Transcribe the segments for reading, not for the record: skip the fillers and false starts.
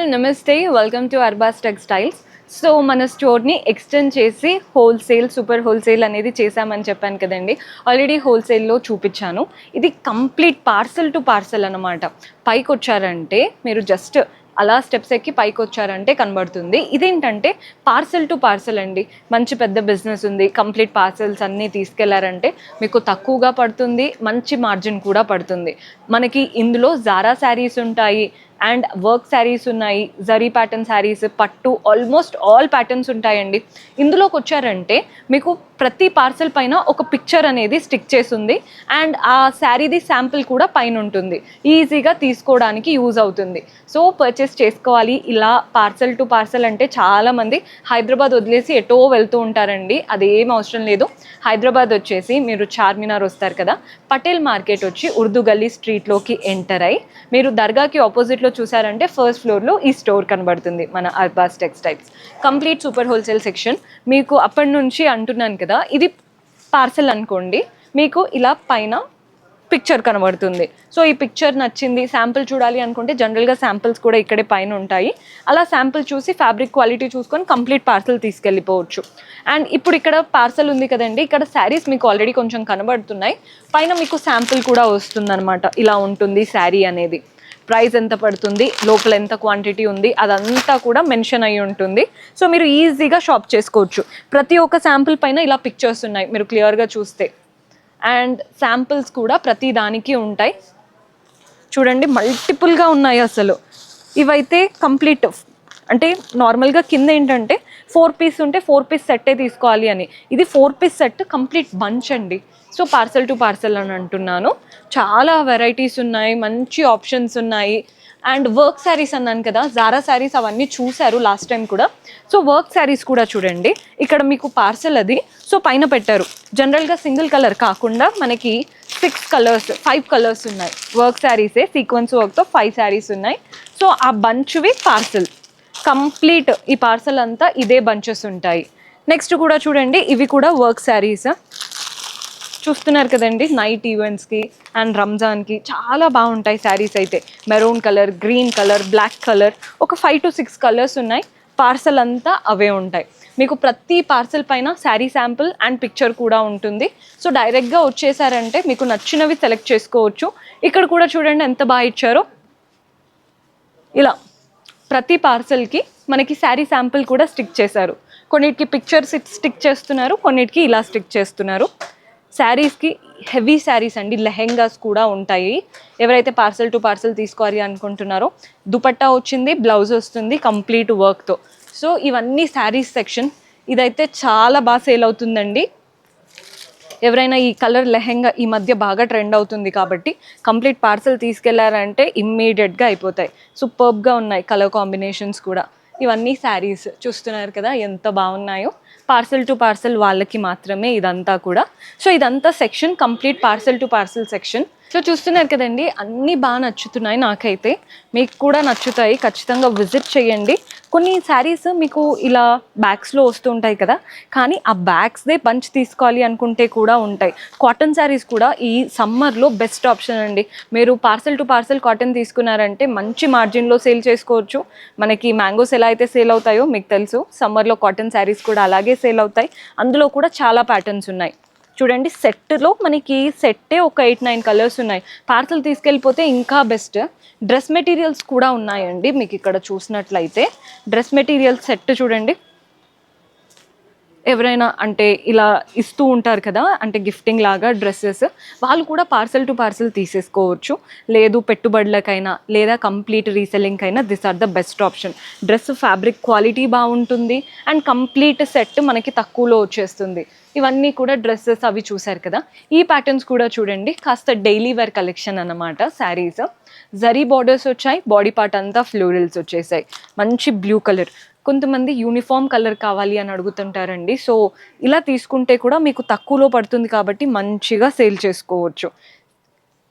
All నమస్తే, welcome to Arbaz textiles. So మన స్టోర్ని extend చేసి హోల్సేల్, సూపర్ హోల్సేల్ అనేది చేశామని చెప్పాను కదండి. ఆల్రెడీ హోల్సేల్లో చూపించాను. ఇది కంప్లీట్ పార్సల్ టు పార్సల్ అన్నమాట. పైకి వచ్చారంటే మీరు జస్ట్ అలా స్టెప్స్ ఎక్కి పైకి వచ్చారంటే కనబడుతుంది. ఇదేంటంటే పార్సల్ టు పార్సల్ అండి. మంచి పెద్ద బిజినెస్ ఉంది, కంప్లీట్ పార్సల్స్ అన్నీ తీసుకెళ్లారంటే మీకు తక్కువగా పడుతుంది, మంచి మార్జిన్ కూడా పడుతుంది. మనకి ఇందులో జారా శారీస్ ఉంటాయి అండ్ వర్క్ శారీస్ ఉన్నాయి, జరీ ప్యాటర్న్ శారీస్, పట్టు, ఆల్మోస్ట్ ఆల్ ప్యాటర్న్స్ ఉంటాయండి. ఇందులోకి వచ్చారంటే మీకు ప్రతి పార్సల్ పైన ఒక పిక్చర్ అనేది స్టిక్ చేస్తుంది అండ్ ఆ శారీది శాంపిల్ కూడా పైన ఉంటుంది. ఈజీగా తీసుకోవడానికి యూజ్ అవుతుంది. సో పర్చేస్ చేసుకోవాలి ఇలా పార్సల్ టు పార్సల్ అంటే చాలామంది హైదరాబాద్ వదిలేసి ఎటో వెళ్తూ ఉంటారండి. అదేం అవసరం లేదు. హైదరాబాద్ వచ్చేసి మీరు చార్మినార్ వస్తారు కదా, పటేల్ మార్కెట్ వచ్చి ఉర్దూ గల్లీ స్ట్రీట్లోకి ఎంటర్ అయ్యి మీరు దర్గాకి ఆపోజిట్లో చూసారంటే ఫస్ట్ ఫ్లోర్లో ఈ స్టోర్ కనబడుతుంది, మన Arbaz textiles. Complete super wholesale section. మీకు అప్పటి నుంచి అంటున్నాను కదా, ఇది పార్సల్ అనుకోండి, మీకు ఇలా పైన పిక్చర్ కనబడుతుంది. సో ఈ పిక్చర్ నచ్చింది, శాంపిల్ చూడాలి అనుకుంటే జనరల్గా శాంపిల్స్ కూడా ఇక్కడే పైన ఉంటాయి. అలా శాంపిల్ చూసి ఫ్యాబ్రిక్ క్వాలిటీ చూసుకొని కంప్లీట్ పార్సల్ తీసుకెళ్ళిపోవచ్చు. అండ్ ఇప్పుడు ఇక్కడ పార్సల్ ఉంది కదండి, ఇక్కడ శారీస్ మీకు ఆల్రెడీ కొంచెం కనబడుతున్నాయి. పైన మీకు శాంపిల్ కూడా వస్తుందన్నమాట. ఇలా ఉంటుంది శారీ అనేది, ప్రైస్ ఎంత పడుతుంది, లోపల ఎంత క్వాంటిటీ ఉంది, అదంతా కూడా మెన్షన్ అయ్యి ఉంటుంది. సో మీరు ఈజీగా షాప్ చేసుకోవచ్చు. ప్రతి ఒక్క శాంపిల్ పైన ఇలా పిక్చర్స్ ఉన్నాయి మీరు క్లియర్గా చూస్తే. అండ్ శాంపిల్స్ కూడా ప్రతి దానికి ఉంటాయి. చూడండి, మల్టిపుల్గా ఉన్నాయి అసలు. ఇవైతే కంప్లీట్ అంటే నార్మల్గా కింద ఏంటంటే 4 పీస్ ఉంటే 4 పీస్ సెట్టే తీసుకోవాలి అని, ఇది 4 పీస్ సెట్ కంప్లీట్ బంచ్ అండి. సో పార్సల్ టు పార్సల్ అని అంటున్నాను. చాలా వెరైటీస్ ఉన్నాయి, మంచి ఆప్షన్స్ ఉన్నాయి. అండ్ వర్క్ శారీస్ అన్నాను కదా, జారా శారీస్ అవన్నీ చూశారు లాస్ట్ టైం కూడా. సో వర్క్ శారీస్ కూడా చూడండి, ఇక్కడ మీకు పార్సల్ అది సో పైన పెట్టారు. జనరల్గా సింగిల్ కలర్ కాకుండా మనకి 5 కలర్స్ ఉన్నాయి. వర్క్ శారీసే, సీక్వెన్స్ వర్క్తో 5 శారీస్ ఉన్నాయి. సో ఆ బంచ్వి పార్సల్ కంప్లీట్, ఈ పార్సల్ అంతా ఇదే బంచెస్ ఉంటాయి. నెక్స్ట్ కూడా చూడండి, ఇవి కూడా వర్క్ శారీస్ చూస్తున్నారు కదండి. నైట్ ఈవెంట్స్కి అండ్ రంజాన్కి చాలా బాగుంటాయి శారీస్ అయితే. Maroon colour, green colour, black colour, ఒక 5 to 6 కలర్స్ ఉన్నాయి. పార్సల్ అంతా అవే ఉంటాయి. మీకు ప్రతి పార్సల్ పైన శారీ శాంపుల్ అండ్ పిక్చర్ కూడా ఉంటుంది. సో డైరెక్ట్గా వచ్చేసారంటే మీకు నచ్చినవి సెలెక్ట్ చేసుకోవచ్చు. ఇక్కడ కూడా చూడండి ఎంత బాగా ఇచ్చారో. ఇలా ప్రతి పార్సల్కి మనకి శారీ శాంపుల్ కూడా స్టిక్ చేశారు. కొన్నిటికి పిక్చర్స్ స్టిక్ చేస్తున్నారు, కొన్నిటికి ఇలా స్టిక్ చేస్తున్నారు. శారీస్కి హెవీ శారీస్ అండి, లెహెంగాస్ కూడా ఉంటాయి. ఎవరైతే పార్సల్ టు పార్సల్ తీసుకోవాలి అనుకుంటున్నారో, దుపట్టా వచ్చింది, బ్లౌజ్ వస్తుంది కంప్లీట్ వర్క్తో. సో ఇవన్నీ శారీస్ సెక్షన్. ఇదైతే చాలా బాగా సేల్ అవుతుందండి. ఎవరైనా ఈ కలర్ లెహెంగా ఈ మధ్య బాగా ట్రెండ్ అవుతుంది కాబట్టి కంప్లీట్ పార్సల్ తీసుకెళ్లారంటే ఇమ్మీడియట్గా అయిపోతాయి. సూపర్బ్గా ఉన్నాయి కలర్ కాంబినేషన్స్ కూడా. ఇవన్నీ శారీస్ చూస్తున్నారు కదా ఎంత బాగున్నాయో. పార్సల్ టు పార్సల్ వాళ్ళకి మాత్రమే ఇదంతా కూడా. సో ఇదంతా section complete parcel to parcel section. So చూస్తున్నారు కదండి, అన్నీ బాగా నచ్చుతున్నాయి నాకైతే. మీకు కూడా నచ్చుతాయి, ఖచ్చితంగా విజిట్ చేయండి. కొన్ని శారీస్ మీకు ఇలా బ్యాగ్స్లో వస్తూ ఉంటాయి కదా, కానీ ఆ బ్యాగ్స్దే బంచ్ తీసుకోవాలి అనుకుంటే కూడా ఉంటాయి. కాటన్ శారీస్ కూడా ఈ సమ్మర్లో బెస్ట్ ఆప్షన్ అండి. మీరు పార్సల్ టు పార్సల్ కాటన్ తీసుకున్నారంటే మంచి మార్జిన్లో సేల్ చేసుకోవచ్చు. మనకి మ్యాంగోస్ ఎలా అయితే సేల్ అవుతాయో మీకు తెలుసు, సమ్మర్లో కాటన్ శారీస్ కూడా అలాగే సేల్ అవుతాయి. అందులో కూడా చాలా ప్యాటర్న్స్ ఉన్నాయి. చూడండి, సెట్లో మనకి సెట్టే ఒక 8-9 కలర్స్ ఉన్నాయి. పార్సల్ తీసుకెళ్ళిపోతే ఇంకా బెస్ట్. డ్రెస్ మెటీరియల్స్ కూడా ఉన్నాయండి. మీకు ఇక్కడ చూసినట్లయితే డ్రెస్ మెటీరియల్ సెట్ చూడండి. ఎవరైనా అంటే ఇలా ఇస్తూ ఉంటారు కదా, అంటే గిఫ్టింగ్ లాగా డ్రెస్సెస్, వాళ్ళు కూడా పార్సల్ టు పార్సల్ తీసేసుకోవచ్చు. లేదు పెట్టుబడులకైనా లేదా కంప్లీట్ రీసెల్లింగ్ అయినా this are the best option. Dress fabric quality బాగుంటుంది అండ్ కంప్లీట్ సెట్ మనకి తక్కువలో వచ్చేస్తుంది. ఇవన్నీ కూడా డ్రెస్సెస్ అవి చూసారు కదా. ఈ ప్యాటర్న్స్ కూడా చూడండి, కాస్త డైలీ వేర్ కలెక్షన్ అన్నమాట. శారీస్ జరీ బార్డర్స్ వచ్చాయి, బాడీ పార్ట్ అంతా ఫ్లోరల్స్ వచ్చేసాయి. మంచి బ్లూ కలర్, కొంతమంది యూనిఫామ్ కలర్ కావాలి అని అడుగుతుంటారండి. సో ఇలా తీసుకుంటే కూడా మీకు తక్కువలో పడుతుంది కాబట్టి మంచిగా సేల్ చేసుకోవచ్చు.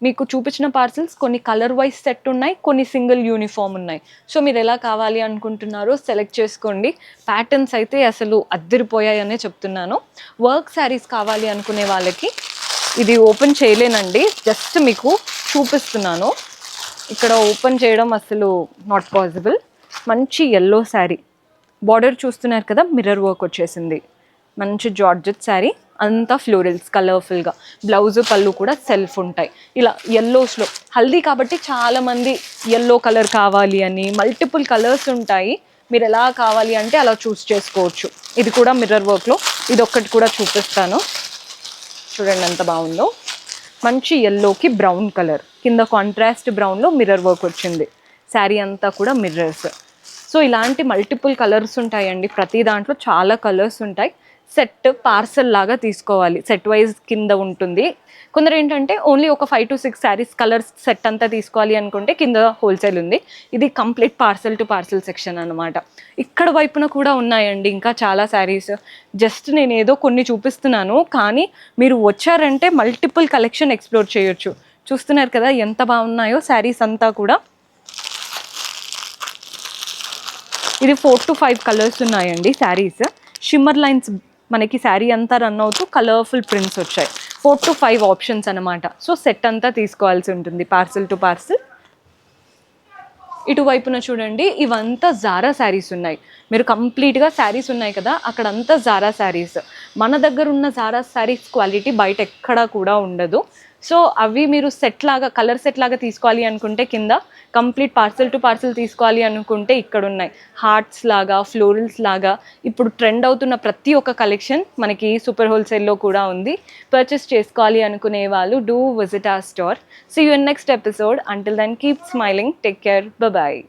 మీకు చూపించిన పార్సల్స్ కొన్ని కలర్ వైజ్ సెట్ ఉన్నాయి, కొన్ని సింగిల్ యూనిఫామ్ ఉన్నాయి. సో మీరు ఎలా కావాలి అనుకుంటున్నారో సెలెక్ట్ చేసుకోండి. ప్యాటర్న్స్ అయితే అసలు అద్దరిపోయాయనే చెప్తున్నాను. వర్క్ శారీస్ కావాలి అనుకునే వాళ్ళకి ఇది ఓపెన్ చేయలేనండి, జస్ట్ మీకు చూపిస్తున్నాను. ఇక్కడ ఓపెన్ చేయడం అసలు నాట్ పాసిబుల్. మంచి ఎల్లో శారీ, బార్డర్ చూస్తున్నారు కదా మిర్రర్ వర్క్ వచ్చేసింది. మంచి జార్జెట్ శారీ, అంతా ఫ్లోరల్స్ కలర్ఫుల్గా, బ్లౌజ్ పళ్ళు కూడా సెల్ఫ్ ఉంటాయి. ఇలా ఎల్లోస్లో హల్దీ కాబట్టి చాలామంది ఎల్లో కలర్ కావాలి అని, మల్టిపుల్ కలర్స్ ఉంటాయి. మీరు ఎలా కావాలి అంటే అలా చూస్ చేసుకోవచ్చు. ఇది కూడా మిర్రర్ వర్క్లో, ఇది ఒక్కటి కూడా చూపిస్తాను. చూడండి ఎంత బాగుందో. మంచి ఎల్లోకి బ్రౌన్ కలర్, కింద కాంట్రాస్ట్ బ్రౌన్లో మిర్రర్ వర్క్ వచ్చింది. శారీ అంతా కూడా మిర్రర్స్. సో ఇలాంటి మల్టిపుల్ కలర్స్ ఉంటాయండి, ప్రతి దాంట్లో చాలా కలర్స్ ఉంటాయి. సెట్ పార్సల్ లాగా తీసుకోవాలి, సెట్ వైజ్ కింద ఉంటుంది. కొందరు ఏంటంటే ఓన్లీ ఒక 5 to 6 శారీస్ కలర్స్ సెట్ అంతా తీసుకోవాలి అనుకుంటే కింద హోల్సేల్ ఉంది. ఇది complete parcel to parcel section అనమాట. ఇక్కడ వైపున కూడా ఉన్నాయండి ఇంకా చాలా శారీస్. జస్ట్ నేను ఏదో కొన్ని చూపిస్తున్నాను, కానీ మీరు వచ్చారంటే మల్టిపుల్ కలెక్షన్ ఎక్స్ప్లోర్ చేయొచ్చు. చూస్తున్నారు కదా ఎంత బాగున్నాయో శారీస్ అంతా కూడా. ఇది 4 to 5 కలర్స్ ఉన్నాయండి శారీస్. షిమ్మర్ లైన్స్ మనకి శారీ అంతా రన్ అవుతూ కలర్ఫుల్ ప్రింట్స్ వచ్చాయి. 4 to 5 ఆప్షన్స్ అనమాట. సో సెట్ అంతా తీసుకోవాల్సి ఉంటుంది పార్సల్ టు పార్సల్. ఇటువైపున చూడండి, ఇవంతా జారా శారీస్ ఉన్నాయి. మీరు కంప్లీట్గా శారీస్ ఉన్నాయి కదా, అక్కడంతా జారా శారీస్. మన దగ్గర ఉన్న జారా శారీస్ క్వాలిటీ బయట ఎక్కడా కూడా ఉండదు. సో అవి మీరు సెట్ లాగా, కలర్ సెట్ లాగా తీసుకోవాలి అనుకుంటే కింద, కంప్లీట్ పార్సల్ టు పార్సల్ తీసుకోవాలి అనుకుంటే ఇక్కడ ఉన్నాయి. హార్ట్స్ లాగా, ఫ్లోరల్స్ లాగా ఇప్పుడు ట్రెండ్ అవుతున్న ప్రతి ఒక్క కలెక్షన్ మనకి సూపర్ హోల్సేల్లో కూడా ఉంది. పర్చేస్ చేసుకోవాలి అనుకునే వాళ్ళు do visit our store. See you in next episode. Until then keep smiling, take care, bye.